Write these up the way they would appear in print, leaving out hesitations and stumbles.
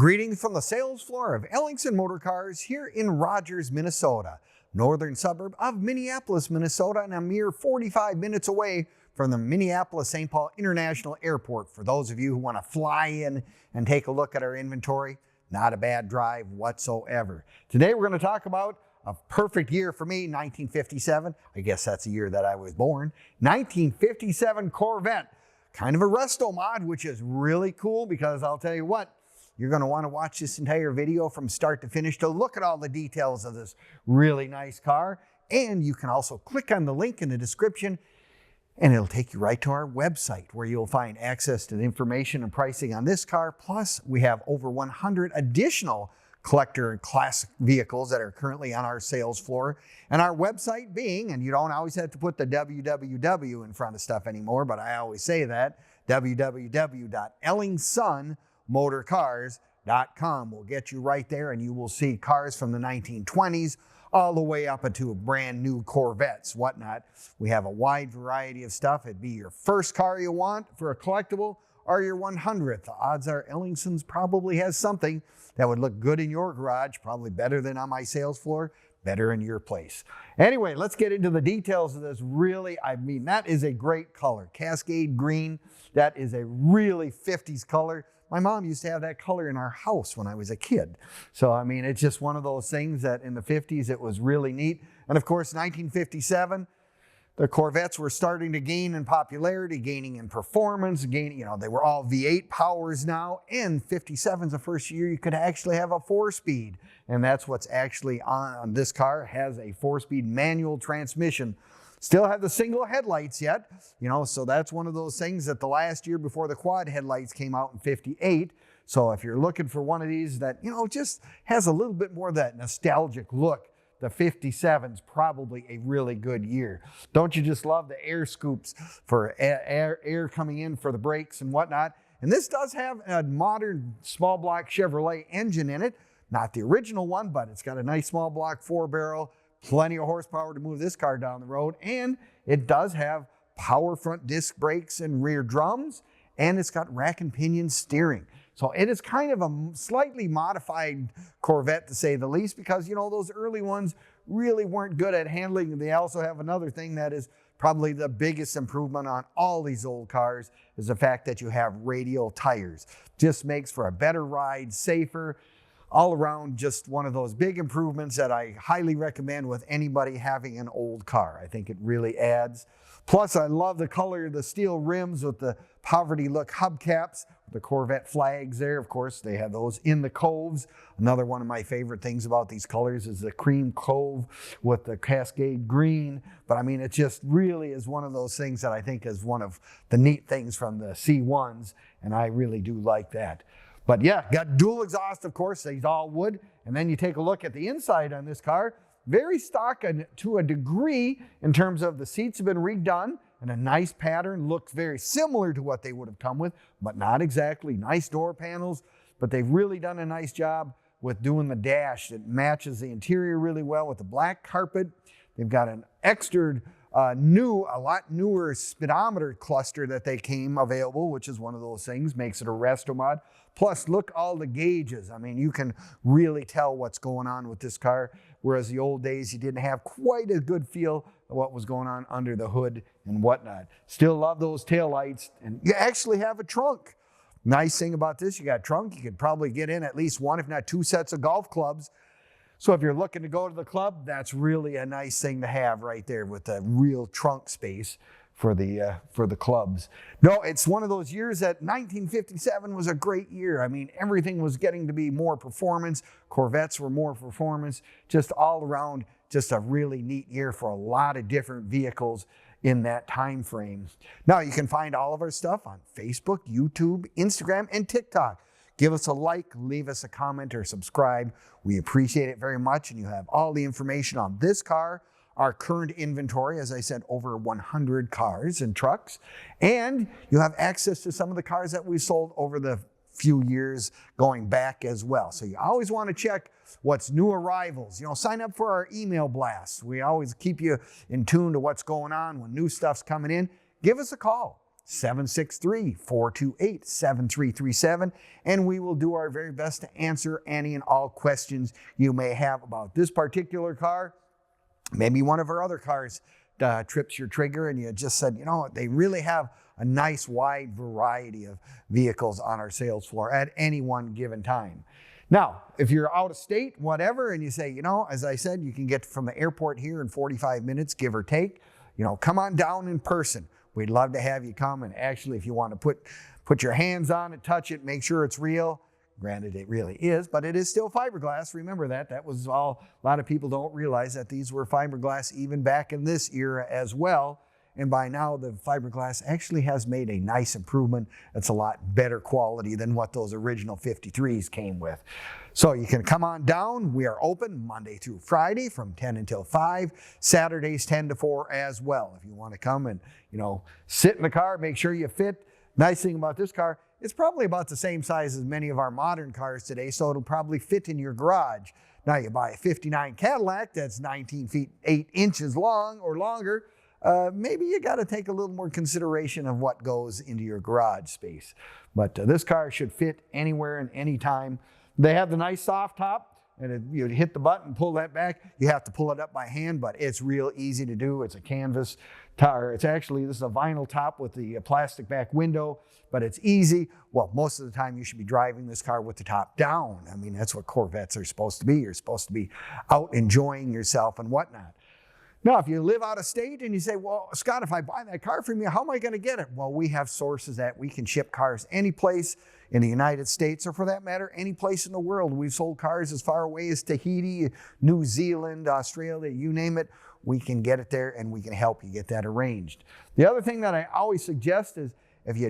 Greetings from the sales floor of Ellingson Motor Cars here in Rogers, Minnesota, northern suburb of Minneapolis, Minnesota, and a mere 45 minutes away from the Minneapolis-St. Paul International Airport. For those of you who want to fly in and take a look at our inventory, not a bad drive whatsoever. Today we're going to talk about a perfect year for me, 1957. I guess that's the year that I was born. 1957 Corvette, kind of a Restomod, which is really cool because I'll tell you what, you're going to want to watch this entire video from start to finish to look at all the details of this really nice car. And you can also click on the link in the description and it'll take you right to our website where you'll find access to the information and pricing on this car. Plus, we have over 100 additional collector and classic vehicles that are currently on our sales floor. And our website being, and you don't always have to put the www in front of stuff anymore, but I always say that, www.ellingsonmotorcars.com will get you right there, and you will see cars from the 1920s all the way up into brand new Corvettes, whatnot. We have a wide variety of stuff. It'd be your first car you want for a collectible or your 100th. The odds are Ellingson's probably has something that would look good in your garage, probably better than on my sales floor, better in your place. Anyway, let's get into the details of this. Really, I mean, that is a great color. Cascade Green, that is a really 50s color. My mom used to have that color in our house when I was a kid. So, I mean, it's just one of those things that in the 50s, it was really neat. And of course, 1957, the Corvettes were starting to gain in popularity, gaining in performance, they were all V8 powers now. And 57 is the first year you could actually have a 4-speed. And that's what's actually on this car, has a 4-speed manual transmission. Still have the single headlights yet, so that's one of those things that the last year before the quad headlights came out in 58. So if you're looking for one of these that, just has a little bit more of that nostalgic look, the 57's probably a really good year. Don't you just love the air scoops for air coming in for the brakes and whatnot? And this does have a modern small block Chevrolet engine in it. Not the original one, but it's got a nice small block 4-barrel. Plenty of horsepower to move this car down the road, and it does have power front disc brakes and rear drums, and it's got rack and pinion steering. So it is kind of a slightly modified Corvette, to say the least, because those early ones really weren't good at handling. They also have another thing that is probably the biggest improvement on all these old cars, is the fact that you have radial tires. Just makes for a better ride, safer. All around, just one of those big improvements that I highly recommend with anybody having an old car. I think it really adds. Plus, I love the color of the steel rims with the poverty look hubcaps, the Corvette flags there. Of course, they have those in the coves. Another one of my favorite things about these colors is the cream cove with the Cascade Green. But I mean, it just really is one of those things that I think is one of the neat things from the C1s, and I really do like that. But yeah, got dual exhaust, of course, these all wood. And then you take a look at the inside on this car. Very stock to a degree in terms of the seats have been redone and a nice pattern. Looks very similar to what they would have come with, but not exactly. Nice door panels, but they've really done a nice job with doing the dash. It matches the interior really well with the black carpet. They've got an extra a lot newer speedometer cluster that they came available, which is one of those things, makes it a Restomod. Plus, look all the gauges. I mean, you can really tell what's going on with this car, whereas the old days, you didn't have quite a good feel of what was going on under the hood and whatnot. Still love those taillights, and you actually have a trunk. Nice thing about this, you got a trunk. You could probably get in at least one, if not two sets of golf clubs. So if you're looking to go to the club, that's really a nice thing to have right there with the real trunk space for the clubs. No, it's one of those years that 1957 was a great year. I mean, everything was getting to be more performance. Corvettes were more performance. Just all around, just a really neat year for a lot of different vehicles in that time frame. Now, you can find all of our stuff on Facebook, YouTube, Instagram, and TikTok. Give us a like, leave us a comment, or subscribe. We appreciate it very much, and you have all the information on this car, our current inventory, as I said, over 100 cars and trucks, and you have access to some of the cars that we sold over the few years going back as well. So you always want to check what's new arrivals. Sign up for our email blasts. We always keep you in tune to what's going on when new stuff's coming in. Give us a call. 763-428-7337, and we will do our very best to answer any and all questions you may have about this particular car. Maybe one of our other cars trips your trigger and you just said, you know, they really have a nice wide variety of vehicles on our sales floor at any one given time. Now, if you're out of state, whatever, and you say, you know, as I said, you can get from the airport here in 45 minutes, give or take, you know, come on down in person. We'd love to have you come, and actually, if you want to put your hands on it, touch it, make sure it's real. Granted, it really is, but it is still fiberglass. Remember that. That was all. A lot of people don't realize that these were fiberglass even back in this era as well. And by now, the fiberglass actually has made a nice improvement. It's a lot better quality than what those original 53s came with. So you can come on down. We are open Monday through Friday from 10 until 5, Saturdays 10 to 4 as well. If you want to come and, you know, sit in the car, make sure you fit. Nice thing about this car, it's probably about the same size as many of our modern cars today, so it'll probably fit in your garage. Now you buy a 59 Cadillac that's 19 feet 8 inches long or longer, maybe you got to take a little more consideration of what goes into your garage space. But this car should fit anywhere and anytime. They have the nice soft top, and you hit the button, pull that back. You have to pull it up by hand, but it's real easy to do. It's a canvas tire. It's actually, this is a vinyl top with the plastic back window, but it's easy. Well, most of the time you should be driving this car with the top down. I mean, that's what Corvettes are supposed to be. You're supposed to be out enjoying yourself and whatnot. Now, if you live out of state and you say, well, Scott, if I buy that car from you, how am I going to get it? Well, we have sources that we can ship cars any place in the United States, or for that matter, any place in the world. We've sold cars as far away as Tahiti, New Zealand, Australia, you name it. We can get it there and we can help you get that arranged. The other thing that I always suggest is if you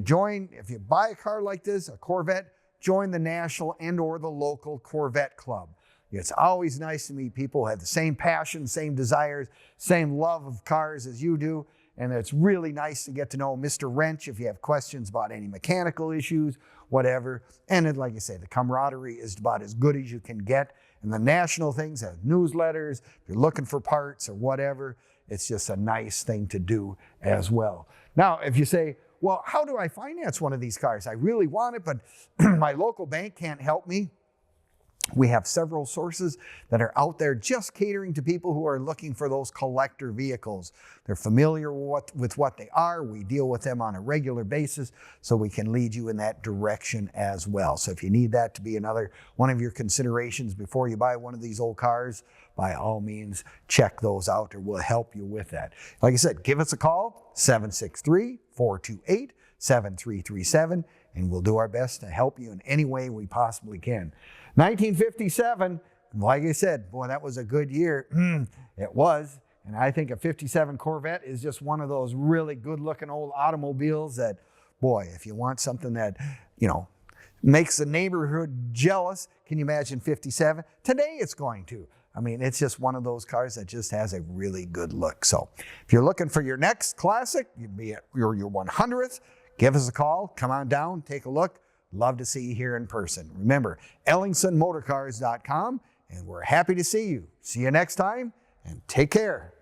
buy a car like this, a Corvette, join the national and or the local Corvette club. It's always nice to meet people who have the same passion, same desires, same love of cars as you do. And it's really nice to get to know Mr. Wrench if you have questions about any mechanical issues, whatever. And then, like I say, the camaraderie is about as good as you can get. And the national things have newsletters. If you're looking for parts or whatever, it's just a nice thing to do as well. Now, if you say, well, how do I finance one of these cars? I really want it, but my local bank can't help me. We have several sources that are out there just catering to people who are looking for those collector vehicles. They're familiar with what they are. We deal with them on a regular basis, so we can lead you in that direction as well. So if you need that to be another one of your considerations before you buy one of these old cars, by all means, check those out, or we'll help you with that. Like I said, give us a call, 763-428-7337, and we'll do our best to help you in any way we possibly can. 1957, like I said, boy, that was a good year. It was. And I think a 57 Corvette is just one of those really good-looking old automobiles that, boy, if you want something that, you know, makes the neighborhood jealous, can you imagine 57? Today it's going to. I mean, it's just one of those cars that just has a really good look. So if you're looking for your next classic, you'd be at your 100th, give us a call, come on down, take a look. Love to see you here in person. Remember, EllingsonMotorcars.com, and we're happy to see you. See you next time, and take care.